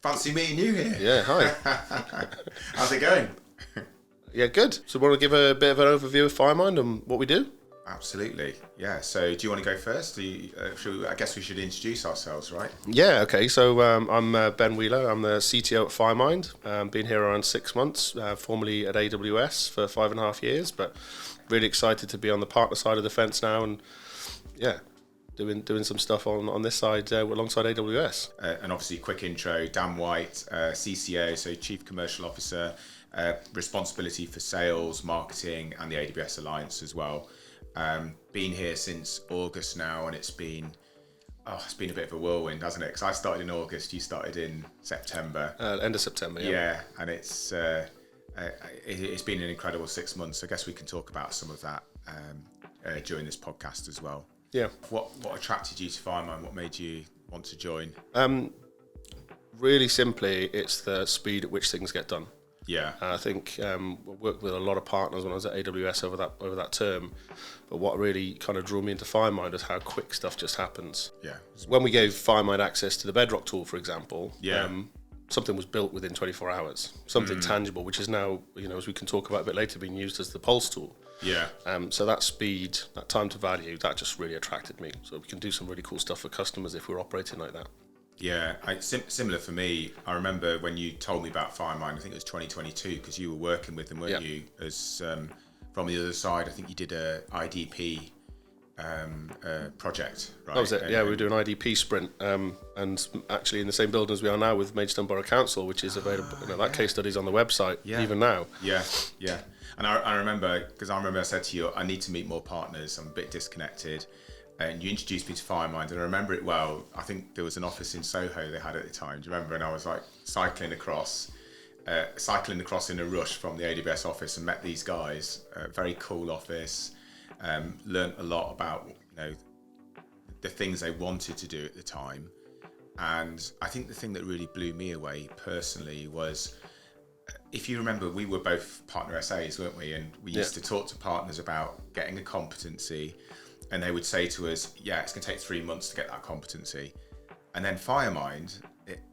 Fancy meeting you here. Yeah, hi. How's it going? Yeah, good. So want to give a bit of an overview of Firemind and what we do? Absolutely. Yeah. So do you want to go first? I guess we should introduce ourselves, right? Yeah, okay. So I'm Ben Wheeler. I'm the CTO at Firemind. Been here around 6 months, formerly at AWS for 5.5 years, but really excited to be on the partner side of the fence now and, yeah, doing some stuff on this side alongside AWS. And obviously, quick intro, Dan White, CCO, so Chief Commercial Officer, responsibility for sales, marketing, and the AWS Alliance as well. Been here since August now, and it's been a bit of a whirlwind, hasn't it? Because I started in August, you started in September. End of September, yeah. Yeah, and it's been an incredible 6 months. I guess we can talk about some of that during this podcast as well. Yeah. What attracted you to Firemind? What made you want to join? Really simply, it's the speed at which things get done. Yeah. I think I worked with a lot of partners when I was at AWS over that term, but what really kind of drew me into Firemind is how quick stuff just happens. Yeah. When we gave Firemind access to the Bedrock tool, for example, yeah. Something was built within 24 hours, something tangible, which is now, as we can talk about a bit later, being used as the Pulse tool. Yeah. So that speed, that time to value, that just really attracted me. So we can do some really cool stuff for customers if we're operating like that. Yeah, similar for me. I remember when you told me about Firemind, I think it was 2022, because you were working with them, weren't you? As from the other side, I think you did a IDP project, right? That was it. Yeah, we were doing an IDP sprint, and actually in the same building as we are now with Maidstone Borough Council, which is available. That case study's on the website even now. Yeah. And I remember, because I said to you, I need to meet more partners. I'm a bit disconnected. And you introduced me to Firemind, and I remember it well. I think there was an office in Soho they had at the time. Do you remember? And I was like cycling across in a rush from the AWS office and met these guys. Very cool office. Learned a lot about the things they wanted to do at the time. And I think the thing that really blew me away personally was, if you remember, we were both partner SAs, weren't we? And we used to talk to partners about getting a competency. And they would say to us, yeah, it's going to take 3 months to get that competency. And then Firemind,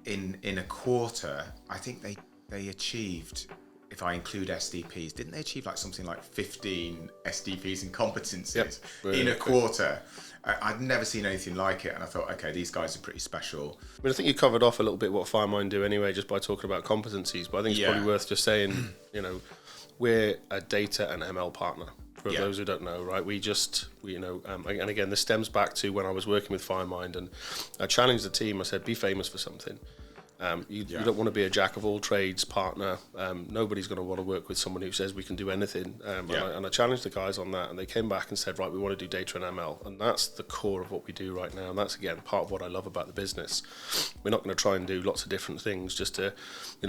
in a quarter, I think they achieved, if I include SDPs, didn't they achieve something like 15 SDPs and competencies in a quarter? I'd never seen anything like it. And I thought, okay, these guys are pretty special. I mean, I think you covered off a little bit what Firemind do anyway, just by talking about competencies. But I think it's probably worth just saying, we're a data and ML partner. For those who don't know, right? And again, this stems back to when I was working with Firemind, and I challenged the team. I said, be famous for something. You don't want to be a jack of all trades partner. Nobody's going to want to work with someone who says we can do anything. And I challenged the guys on that, and they came back and said, right, we want to do data and ML. And that's the core of what we do right now. And that's, again, part of what I love about the business. We're not going to try and do lots of different things just to,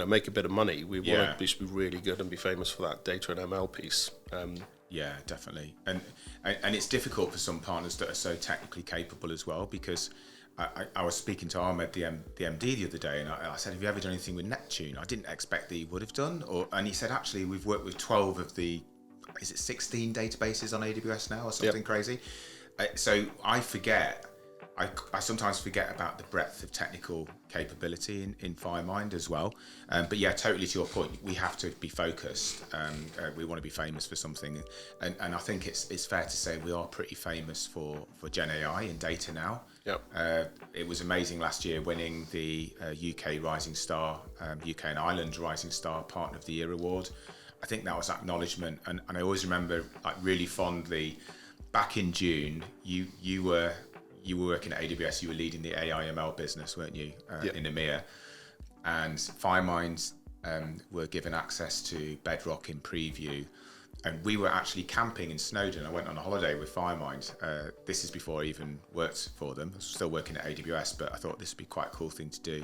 make a bit of money. We want to be really good and be famous for that data and ML piece. Yeah, definitely. And it's difficult for some partners that are so technically capable as well, because I was speaking to Ahmed, the MD, the other day, and I said, have you ever done anything with Neptune? I didn't expect that he would have done. And he said, actually, we've worked with 12 of the, 16 databases on AWS now or something crazy? So I sometimes forget about the breadth of technical capability in Firemind as well. But yeah, totally to your point, we have to be focused. We want to be famous for something. And I think it's fair to say we are pretty famous for Gen AI and data now. Yep. It was amazing last year winning the UK Rising Star, UK and Ireland Rising Star Partner of the Year award. I think that was acknowledgement. And I always remember really fondly, back in June, you were working at AWS, you were leading the AI/ML business, weren't you, in EMEA? And Firemind were given access to Bedrock in preview. And we were actually camping in Snowdon. I went on a holiday with Firemind. This is before I even worked for them. I was still working at AWS, but I thought this would be quite a cool thing to do.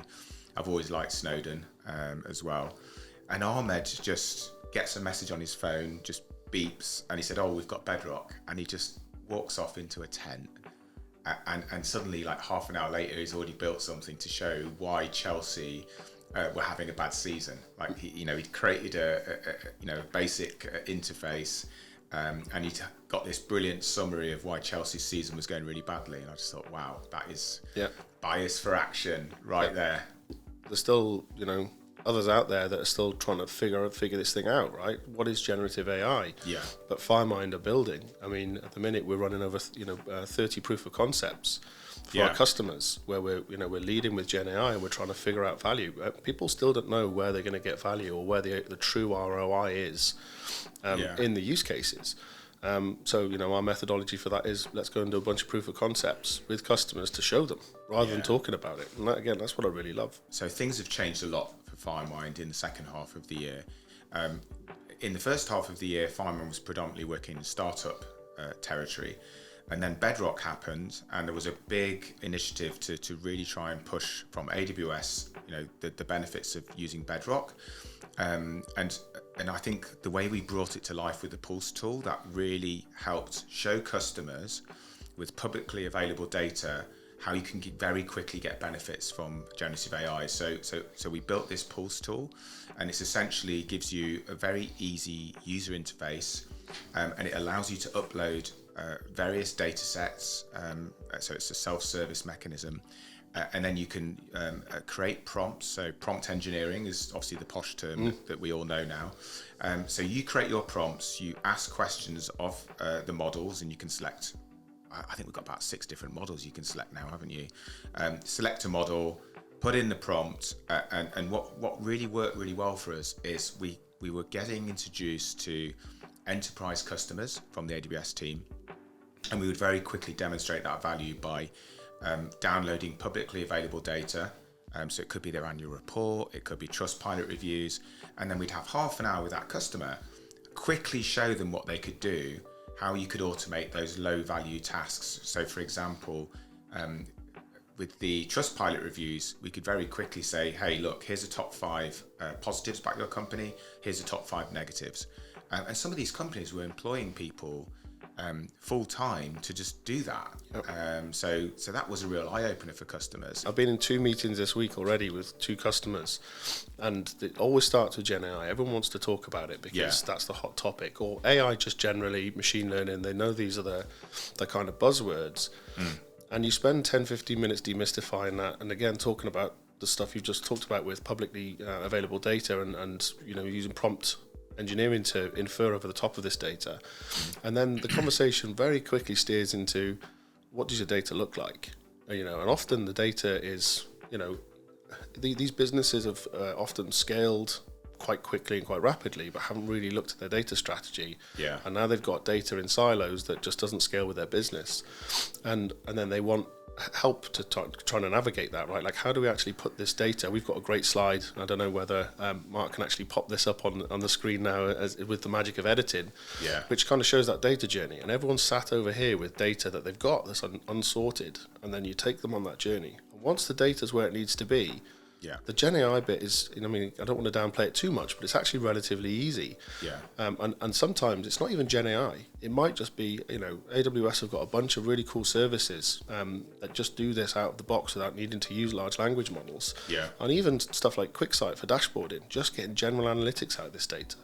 I've always liked Snowdon as well. And Ahmed just gets a message on his phone, just beeps, and he said, oh, we've got Bedrock. And he just walks off into a tent. And suddenly, half an hour later, he's already built something to show why Chelsea were having a bad season. He'd created a basic interface, and he'd got this brilliant summary of why Chelsea's season was going really badly. And I just thought, wow, that is bias for action right there. there's still, you know, others out there that are still trying to figure this thing out, right? What is generative AI? Yeah. But Firemind are building. I mean, at the minute we're running over 30 proof of concepts for our customers, where we're leading with Gen AI and we're trying to figure out value. People still don't know where they're going to get value or where the true ROI is in the use cases. So, you know, our methodology for that is let's go and do a bunch of proof of concepts with customers to show them rather than talking about it. And that, again, that's what I really love. So things have changed a lot for Firemind in the second half of the year. In the first half of the year, Firemind was predominantly working in startup territory. And then Bedrock happened, and there was a big initiative to really try and push from AWS, you know, the benefits of using Bedrock. And I think the way we brought it to life with the Pulse tool, that really helped show customers with publicly available data how you can very quickly get benefits from generative AI. So we built this Pulse tool, and it essentially gives you a very easy user interface, and it allows you to upload various data sets. So it's a self-service mechanism. And then you can create prompts. So prompt engineering is obviously the posh term that we all know now. So you create your prompts, you ask questions of the models, and you can select, I think we've got about 6 different models you can select now, haven't you? Select a model, put in the prompt, and what really worked really well for us is we were getting introduced to enterprise customers from the AWS team, and we would very quickly demonstrate that value by downloading publicly available data. So it could be their annual report, it could be Trustpilot reviews, and then we'd have half an hour with that customer, quickly show them what they could do, how you could automate those low value tasks. So for example, with the Trustpilot reviews, we could very quickly say, hey, look, here's the top 5 positives about your company, here's the top 5 negatives. And some of these companies were employing people full time to just do that. So that was a real eye opener for customers. I've been in 2 meetings this week already with 2 customers, and it always starts with Gen AI. Everyone wants to talk about it because that's the hot topic, or AI just generally, machine learning. They know these are the kind of buzzwords. And you spend 10-15 minutes demystifying that, and again talking about the stuff you've just talked about with publicly available data and you know, using prompt engineering to infer over the top of this data. And then the conversation very quickly steers into, what does your data look like? You know, and often the data is, you know, these businesses have often scaled quite quickly and quite rapidly, but haven't really looked at their data strategy. And now they've got data in silos that just doesn't scale with their business. And then they want help to try to navigate that, right? Like, how do we actually put this data? We've got a great slide. I don't know whether Mark can actually pop this up on the screen now with the magic of editing, which kind of shows that data journey. And everyone's sat over here with data that they've got that's unsorted, and then you take them on that journey. And once the data's where it needs to be, the Gen AI bit is, you know, I mean, I don't want to downplay it too much, but it's actually relatively easy. And sometimes it's not even Gen AI. It might just be, you know, AWS have got a bunch of really cool services that just do this out of the box without needing to use large language models. And even stuff like QuickSight for dashboarding, just getting general analytics out of this data.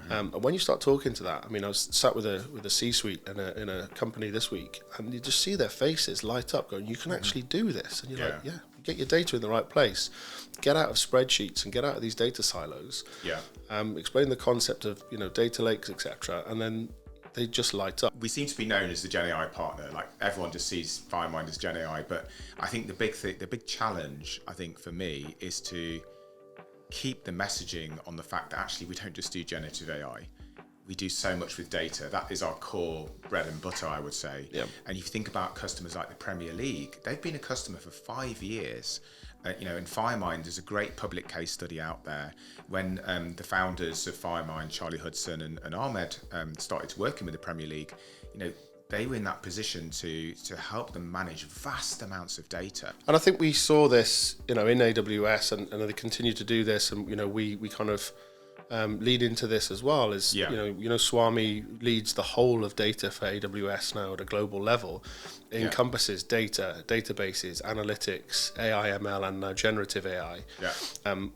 And when you start talking to that, I mean, I was sat with a C-suite in a company this week, and you just see their faces light up going, you can actually do this. And you're like, get your data in the right place, get out of spreadsheets and get out of these data silos. Explain the concept of, you know, data lakes, etc., and then they just light up. We seem to be known as the Gen AI partner. Like, everyone just sees Firemind as Gen AI, but I think the big challenge, I think, for me is to keep the messaging on the fact that actually we don't just do generative AI. We do so much with data. That is our core bread and butter, I would say. And if you think about customers like the Premier League, they've been a customer for 5 years. You know, in Firemind, there's a great public case study out there when the founders of Firemind, Charlie Hudson and Ahmed, started working with the Premier League. You know, they were in that position to help them manage vast amounts of data. And I think we saw this, you know, in AWS, and they continue to do this, and you know, we kind of lead into this as well. Is you know, Swami leads the whole of data for AWS now at a global level. It encompasses data, databases, analytics, AI, ML, and now generative AI.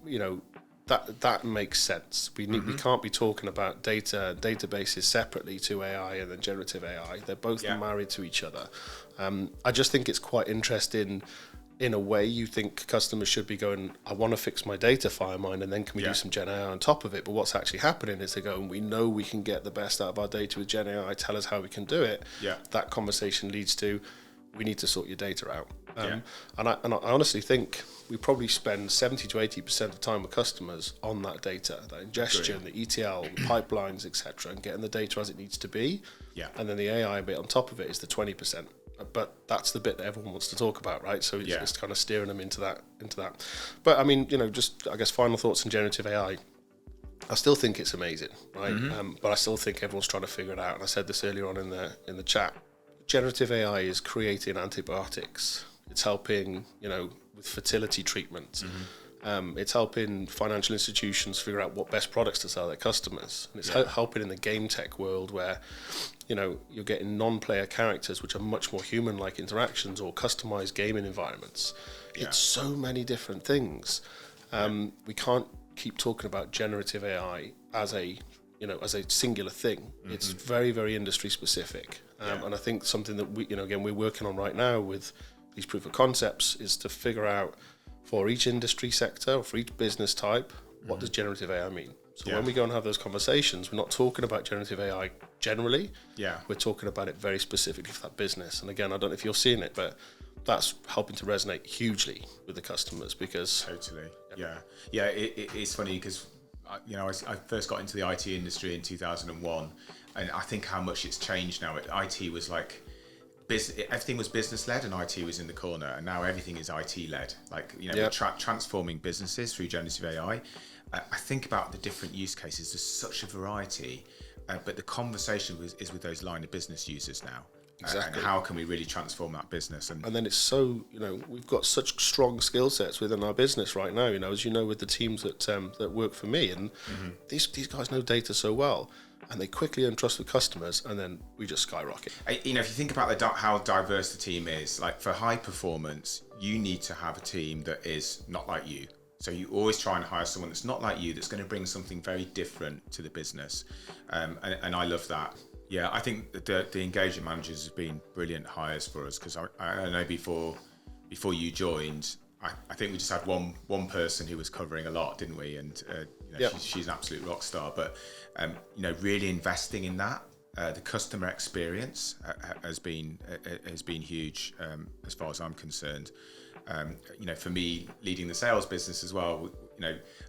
You know, that makes sense. We can't be talking about databases separately to AI and then generative AI. They're both married to each other. I just think it's quite interesting in a way, you think customers should be going, I want to fix my data, Firemind, and then can we do some Gen AI on top of it? But what's actually happening is they're going, we know we can get the best out of our data with Gen AI, tell us how we can do it. Yeah. That conversation leads to, we need to sort your data out. And I honestly think we probably spend 70 to 80% of the time with customers on that data, that ingestion, the ETL, the pipelines, etc., and getting the data as it needs to be. Yeah. And then the AI bit on top of it is the 20%. But that's the bit that everyone wants to talk about, right? So it's just kind of steering them into that. But I mean, just I guess final thoughts on generative AI. I still think it's amazing, right? But I still think everyone's trying to figure it out. And I said this earlier on in the chat. Generative AI is creating antibiotics. It's helping, with fertility treatment. It's helping financial institutions figure out what best products to sell their customers. And it's helping in the game tech world where, you're getting non-player characters which are much more human-like interactions or customized gaming environments. Yeah. It's so many different things. We can't keep talking about generative AI as a singular thing. It's very, very industry specific. And I think something that we, again, we're working on right now with these proof of concepts is to figure out for each industry sector or for each business type, what does generative AI mean? So when we go and have those conversations, we're not talking about generative AI generally. Yeah. We're talking about it very specifically for that business. And again, I don't know if you're seeing it, but that's helping to resonate hugely with the customers because... Totally. Yeah. It's funny because, I first got into the IT industry in 2001 and I think how much it's changed now. IT was like... everything was business led and IT was in the corner, and now everything is IT led. We're transforming businesses through generative AI. I think about the different use cases. There's such a variety, but the conversation is with those line of business users now. Exactly. And how can we really transform that business? And then it's so, we've got such strong skill sets within our business right now, as with the teams that work for me, and these guys know data so well. And they quickly earn trust with customers, and then we just skyrocket. If you think about how diverse the team is, like for high performance, you need to have a team that is not like you. So you always try and hire someone that's not like you, that's going to bring something very different to the business. And I love that. Yeah, I think the engagement managers have been brilliant hires for us because I know before you joined, I think we just had one person who was covering a lot, didn't we? And she's an absolute rock star. But really investing in that, the customer experience has been huge as far as I'm concerned. For me, leading the sales business as well.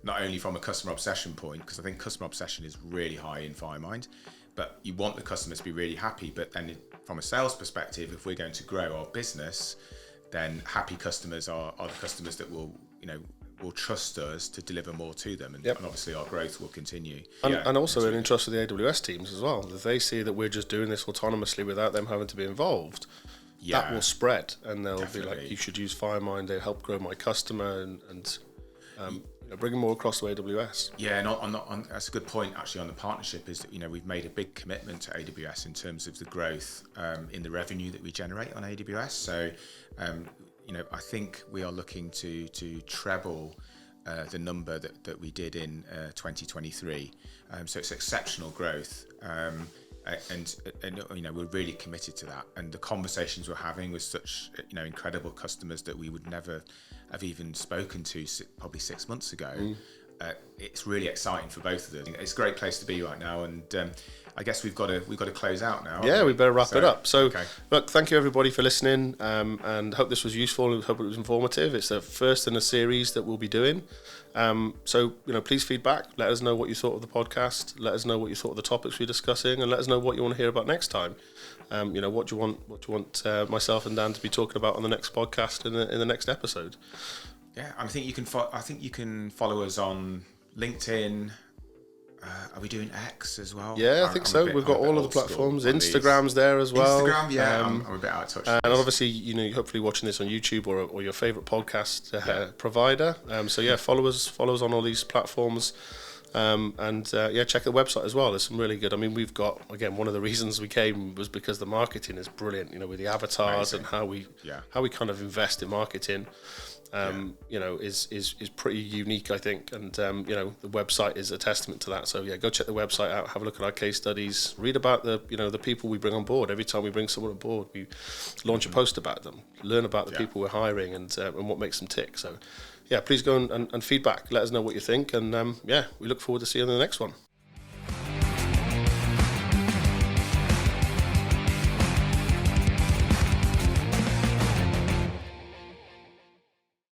Not only from a customer obsession point, because I think customer obsession is really high in Firemind, but you want the customers to be really happy. But then from a sales perspective, if we're going to grow our business, then happy customers are the customers that will trust us to deliver more to them, and obviously our growth will continue. And also an interest with the AWS teams as well. If they see that we're just doing this autonomously without them having to be involved, that will spread, and they'll be like, you should use Firemind, they help grow my customer, and bring them more across to AWS. Yeah, and that's a good point actually on the partnership is that we've made a big commitment to AWS in terms of the growth in the revenue that we generate on AWS. So I think we are looking to treble the number that we did in 2023. So it's exceptional growth, and we're really committed to that. And the conversations we're having with such incredible customers that we would never have even spoken to probably 6 months ago. It's really exciting for both of them. It's a great place to be right now, and I guess we've got to close out now. Yeah, we better wrap it up. So, look, thank you everybody for listening, and hope this was useful and hope it was informative. It's the first in a series that we'll be doing. So, please feedback. Let us know what you thought of the podcast. Let us know what you thought of the topics we're discussing, and let us know what you want to hear about next time. What do you want myself and Dan to be talking about on the next podcast in the next episode? Yeah, I think you can follow us on LinkedIn. Are we doing X as well? Yeah, I think so. We've got all of the platforms. Instagram's there as well. Instagram, yeah. I'm a bit out of touch. And obviously, hopefully watching this on YouTube or your favourite podcast provider. So yeah, follow us on all these platforms. And check the website as well. There's some really good. I mean, we've got, again, one of the reasons we came was because the marketing is brilliant. With the avatars and how we kind of invest in marketing. is pretty unique, I think. And, the website is a testament to that. So, yeah, go check the website out, have a look at our case studies, read about the people we bring on board. Every time we bring someone on board, we launch a post about them, learn about the people we're hiring and what makes them tick. So, yeah, please go and feedback. Let us know what you think. And, we look forward to seeing you in the next one.